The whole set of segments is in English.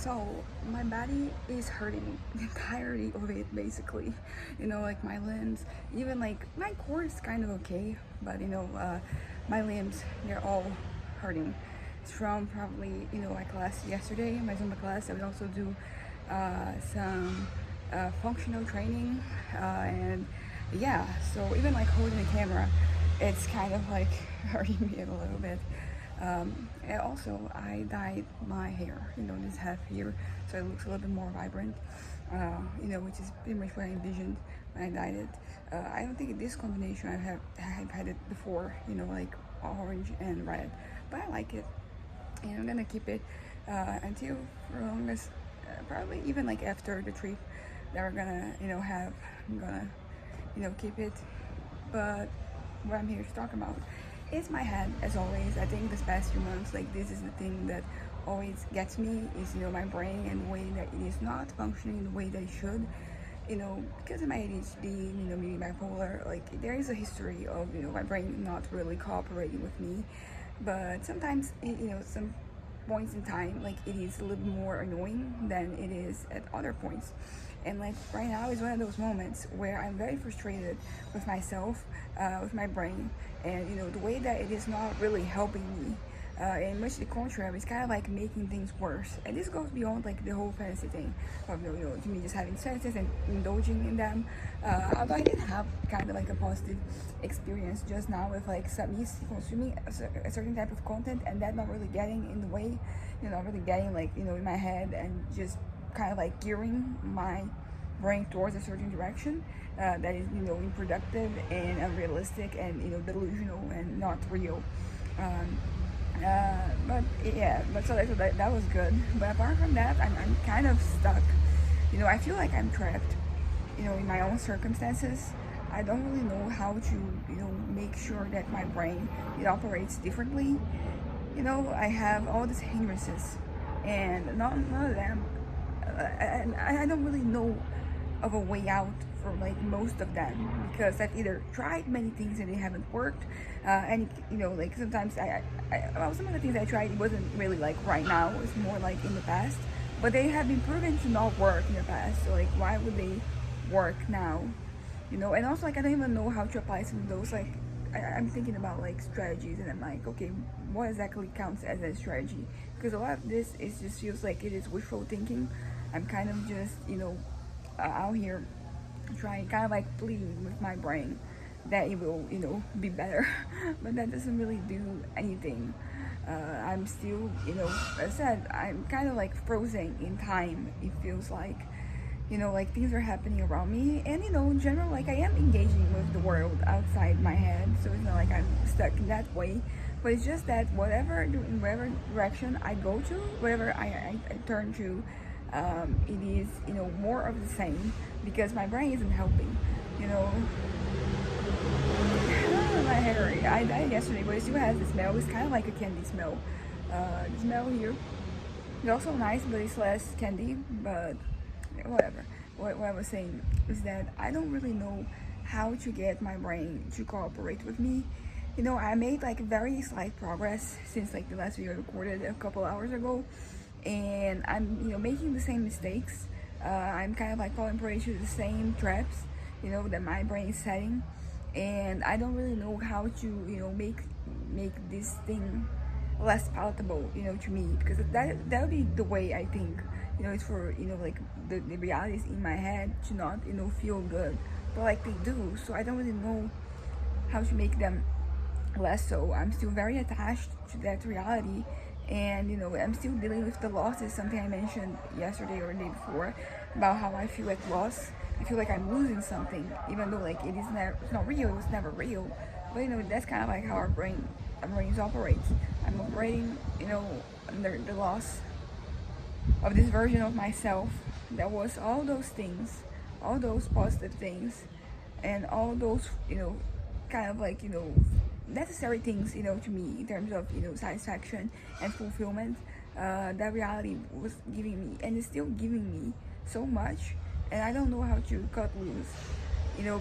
So my body is hurting the entirety of it basically. Like my limbs, even like my core is kind of okay, but my limbs, they're all hurting. It's from probably, my class yesterday, my Zumba class. I would also do some functional training, and yeah, so even like holding the camera, it's kind of like hurting me a little bit. And also, I dyed my hair, this half here, so it looks a little bit more vibrant, which is pretty much what I envisioned when I dyed it. I don't think this combination I have had it before, like orange and red, but I like it, and I'm gonna keep it until for long as probably even like after the trip that we're gonna, have. I'm gonna, keep it. But what I'm here to talk about is my head, as always. I think this past few months, like this is the thing that always gets me is my brain and the way that it is not functioning the way that it should. Because of my ADHD, maybe bipolar, like there is a history of my brain not really cooperating with me. But sometimes, some points in time, like it is a little more annoying than it is at other points. And like right now is one of those moments where I'm very frustrated with myself, with my brain, and the way that it is not really helping me. And much the contrary, it's kind of like making things worse. And this goes beyond like the whole fantasy thing of me just having senses and indulging in them. Although I did have kind of like a positive experience just now with like some consuming a certain type of content and that not really getting in the way, not really getting like in my head and just kind of like gearing my brain towards a certain direction that is unproductive and unrealistic and delusional and not real. Um, but yeah, but so that was good. But apart from that, I'm kind of stuck. I feel like I'm trapped. In my own circumstances. I don't really know how to make sure that my brain it operates differently. I have all these hindrances, and none of them. And I don't really know of a way out for like most of them because I've either tried many things and they haven't worked, and like sometimes well, some of the things I tried it wasn't really like right now. It was more like in the past, but they have been proven to not work in the past. So like, why would they work now? And also like I don't even know how to apply some of those. Like I'm thinking about like strategies, and I'm like, okay, what exactly counts as a strategy? Because a lot of this is just feels like it is wishful thinking. I'm kind of just out here trying kind of like pleading with my brain that it will be better but that doesn't really do anything. I'm still as I said, I'm kind of like frozen in time. It feels like like things are happening around me, and in general, like I am engaging with the world outside my head, so it's not like I'm stuck in that way. But it's just that in whatever direction I go to, whatever I turn to, it is more of the same because my brain isn't helping. My hair, I dyed yesterday, but it still has the smell. It's kind of like a candy smell. The smell here is also nice, but it's less candy. But whatever. What I was saying is that I don't really know how to get my brain to cooperate with me. I made like very slight progress since like the last video I recorded a couple hours ago, and I'm making the same mistakes. I'm kind of like falling prey to the same traps that my brain is setting, and I don't really know how to make this thing less palatable to me, because that would be the way I think. It's for like the realities in my head to not feel good, but like they do. So I don't really know how to make them less so. I'm still very attached to that reality, and I'm still dealing with the losses. Something I mentioned yesterday or the day before about how I feel at loss. I feel like I'm losing something, even though like it's not real. It was never real. But that's kind of like how our brains operates. I'm operating under the loss of this version of myself that was all those things, all those positive things, and all those kind of like necessary things to me in terms of satisfaction and fulfillment. That reality was giving me and is still giving me so much, and I don't know how to cut loose.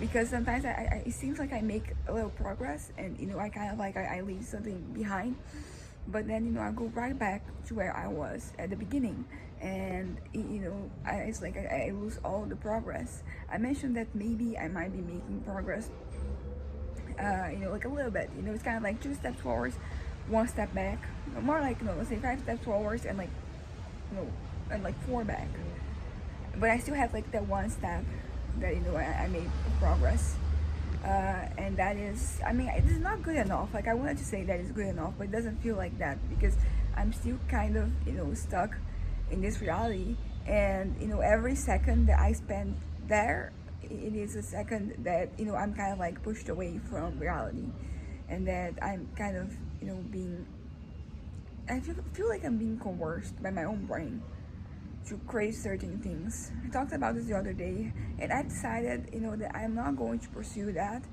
Because sometimes it seems like I make a little progress, and I kind of like I leave something behind, but then I go right back to where I was at the beginning, and it's like I lose all the progress. I mentioned that maybe I might be making progress, like a little bit. It's kind of like 2 steps forward, 1 step back. More like let's say 5 steps forward and like and like 4 back. But I still have like that 1 step that I made progress. And that is, I mean, it is not good enough. Like I wanted to say that it's good enough, but it doesn't feel like that because I'm still kind of stuck in this reality. And every second that I spend there, it is a second that I'm kind of like pushed away from reality, and that I'm kind of being, I feel like I'm being coerced by my own brain to crave certain things. I talked about this the other day, and I decided, that I'm not going to pursue that.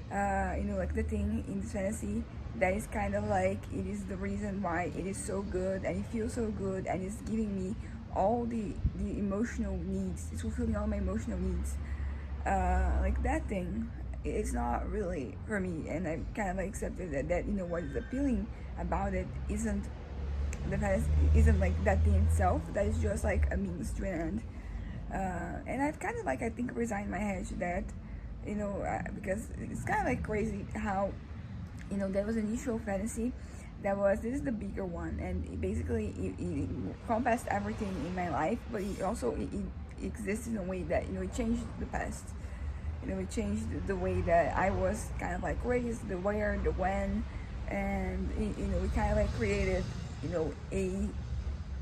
Like the thing in this fantasy that is kind of like it is the reason why it is so good and it feels so good and it's giving me all the emotional needs. It's fulfilling all my emotional needs. Like that thing, it's not really for me, and I kind of like accepted that what is appealing about it isn't the fantasy, isn't like that thing itself. That is just like a means to an end. And I've kind of like I think resigned my head to that, because it's kind of like crazy how there was an initial fantasy that was this is the bigger one, and it basically it encompassed everything in my life, but it also it exists in a way that it changed the past. It changed the way that I was kind of like raised, the where, the when, and it kind of like created a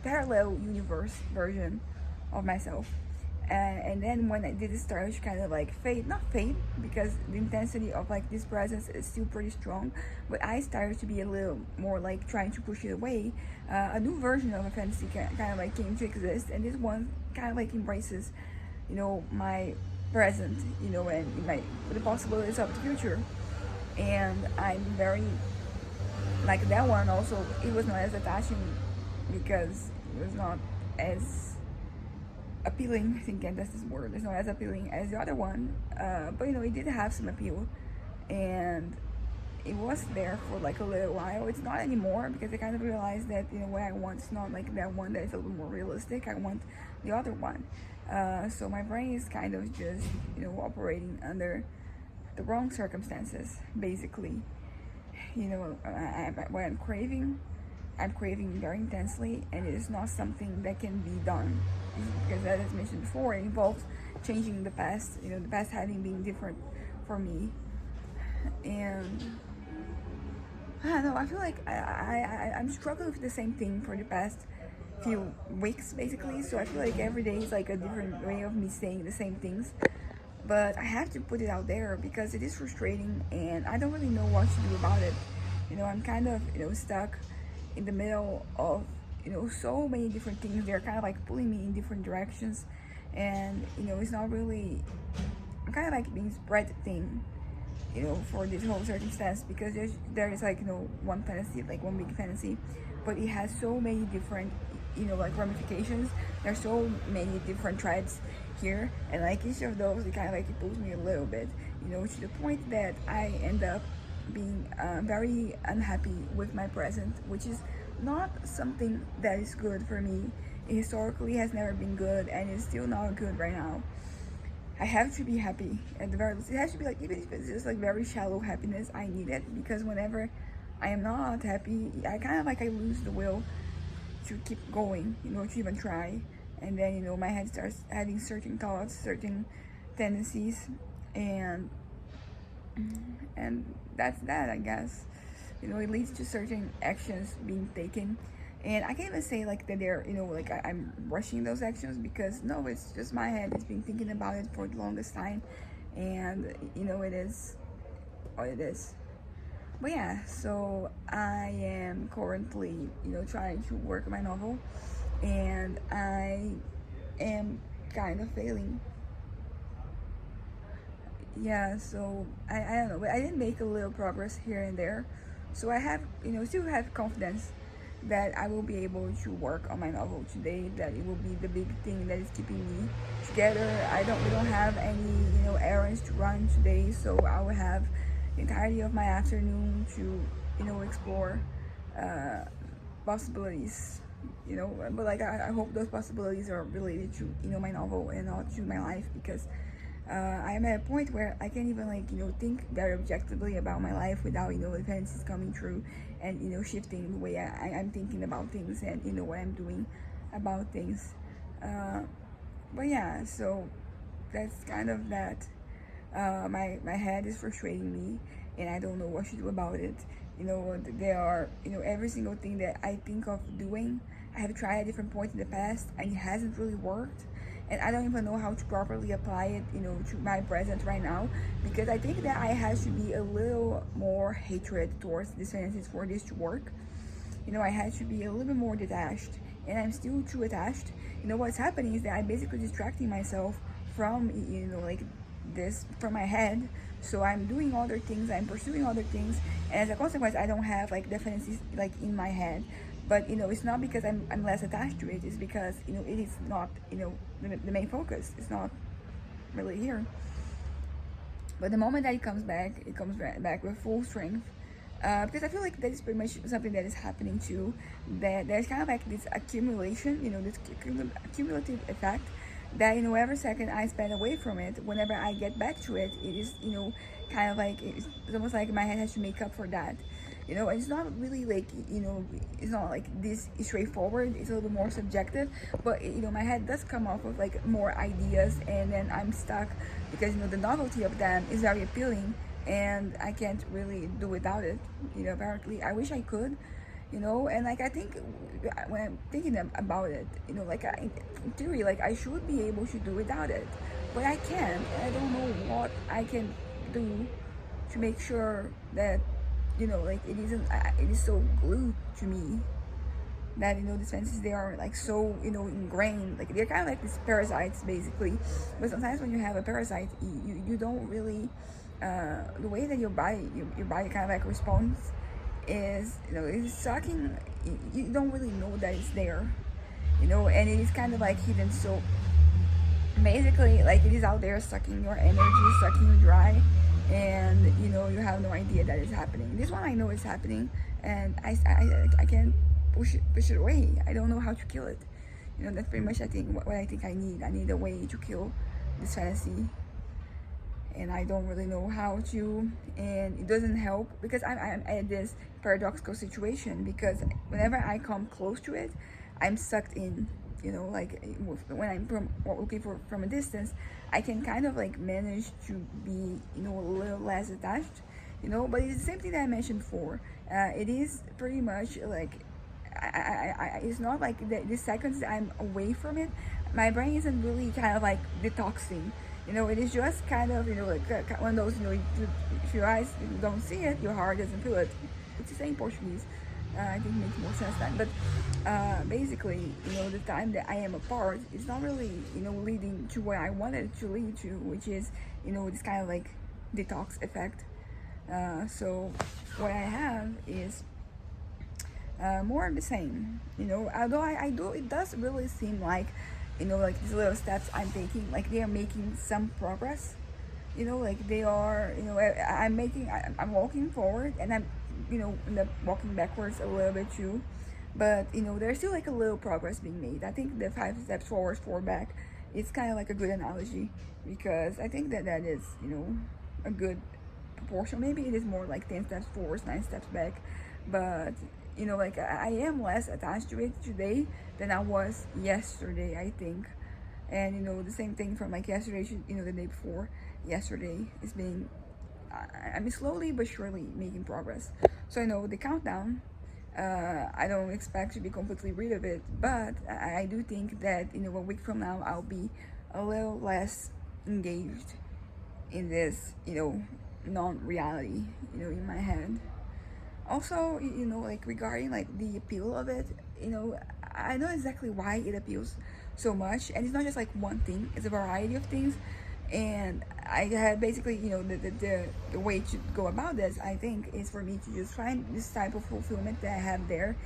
parallel universe version of myself. And then when I did start to kind of like fade, not fade, because the intensity of like this presence is still pretty strong, but I started to be a little more like trying to push it away. A new version of a fantasy kind of like came to exist, and this one kind of like embraces, my present, and the possibilities of the future. And I'm very like that one. Also, it was not as attaching because it was not as appealing. I think that's this word. It's not as appealing as the other one, but it did have some appeal, and it was there for like a little while. It's not anymore because I kind of realized that what I want is not like that one that is a little more realistic. I want the other one. So my brain is kind of just operating under the wrong circumstances, basically. What I'm craving very intensely, and it is not something that can be done because, as I mentioned before, it involves changing the past. The past having been different for me, and I don't know. I feel like I'm struggling with the same thing for the past few weeks, basically. So I feel like every day is like a different way of me saying the same things. But I have to put it out there because it is frustrating, and I don't really know what to do about it. I'm kind of stuck in the middle of so many different things. They're kind of like pulling me in different directions, and it's not really. I'm kind of like being spread thin, for this whole circumstance because there is like one fantasy, like one big fantasy, but it has so many different like ramifications. There's so many different threads here, and like each of those, it kind of like it pulls me a little bit, to the point that I end up being very unhappy with my present, which is not something that is good for me. It historically has never been good, and it's still not good right now. I have to be happy at the very least. It has to be like, even if it's just like very shallow happiness, I need it, because whenever I am not happy, I kind of like I lose the will to keep going, to even try. And then my head starts having certain thoughts, certain tendencies, and that's that, I guess. It leads to certain actions being taken, and I can't even say like that they're like I'm rushing those actions, because no, it's just my head. It's been thinking about it for the longest time, and it is what it is. But yeah, so I am currently trying to work on my novel, and I am kind of failing. Yeah, so I don't know, but I did make a little progress here and there, so I have still have confidence that I will be able to work on my novel today, that it will be the big thing that is keeping me together. We don't have any errands to run today, so I will have the entirety of my afternoon to explore possibilities, but like I hope those possibilities are related to my novel and not to my life, because I am at a point where I can't even like think very objectively about my life without events coming true and shifting the way I'm thinking about things and what I'm doing about things. uh, but yeah, so that's kind of that. My head is frustrating me, and I don't know what to do about it. There are every single thing that I think of doing, I have tried at different points in the past, and it hasn't really worked. And I don't even know how to properly apply it, to my present right now, because I think that I have to be a little more hatred towards this fantasy for this to work. I had to be a little bit more detached, and I'm still too attached. What's happening is that I'm basically distracting myself from like this from my head. So I'm doing other things, I'm pursuing other things, and as a consequence I don't have like definitely like in my head. But it's not because I'm less attached to it, it's because it is not the main focus. It's not really here. But the moment that it comes back with full strength. Because I feel like that is pretty much something that is happening too. That there's kind of like this accumulation, this cumulative effect. That every second I spend away from it, whenever I get back to it, it is kind of like it's almost like my head has to make up for that. It's not really like it's not like this is straightforward. It's a little bit more subjective, but my head does come off with like more ideas, and then I'm stuck because the novelty of them is very appealing, and I can't really do without it. Apparently I wish I could. And like I think when I'm thinking about it, like in theory, like I should be able to do without it, but I can't. I don't know what I can do to make sure that like it isn't. It is so glued to me that these fences, they are like so ingrained. Like they're kind of like these parasites basically. But sometimes when you have a parasite, you don't really the way that your body kind of like responds is it's sucking. You don't really know that it's there, and it is kind of like hidden. So basically, like it is out there sucking your energy, sucking you dry, and you have no idea that it's happening. This one I know is happening, and I can't push it away. I don't know how to kill it. That's pretty much I think what I think I need. I need a way to kill this fantasy, and I don't really know how to. And it doesn't help because I'm at this paradoxical situation, because whenever I come close to it, I'm sucked in. Like when I'm looking from a distance, I can kind of like manage to be a little less attached, but it's the same thing that I mentioned before. It is pretty much like it's not like the seconds that I'm away from it, my brain isn't really kind of like detoxing. It is just kind of like one of those if your eyes don't see it, your heart doesn't feel it. It's the same Portuguese. I think it makes more sense then. But basically, the time that I am apart, it's not really leading to what I wanted it to lead to, which is this kind of like detox effect. So what I have is more of the same. Although I do, it does really seem like like these little steps I'm taking, like they are making some progress. Like they are. I'm walking forward, and I'm walking backwards a little bit too. But there's still like a little progress being made. I think the 5 steps forward, 4 back, it's kind of like a good analogy, because I think that is a good proportion. Maybe it is more like 10 steps forward, 9 steps back, but like I am less attached to it today than I was yesterday, I think. And the same thing from like yesterday to the day before yesterday is being I'm slowly but surely making progress. So the countdown, I don't expect to be completely rid of it, but I do think that a week from now I'll be a little less engaged in this non-reality in my head. Also, like regarding like the appeal of it, I know exactly why it appeals so much, and it's not just like one thing, it's a variety of things. And I had basically the way to go about this, I think, is for me to just find this type of fulfillment that I have there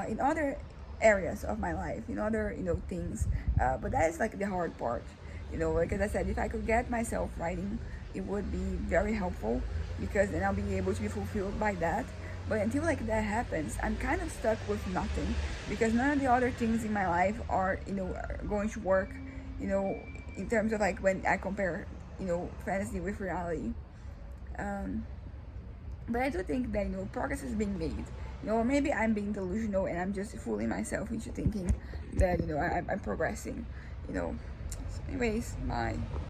in other areas of my life, in other things, but that is like the hard part. Like as I said, if I could get myself writing, it would be very helpful, because then I'll be able to be fulfilled by that. But until like that happens, I'm kind of stuck with nothing, because none of the other things in my life are, are going to work, you know, in terms of like when I compare, fantasy with reality. Um, but I do think that progress is being made. Or maybe I'm being delusional and I'm just fooling myself into thinking that I'm progressing. So anyways, bye.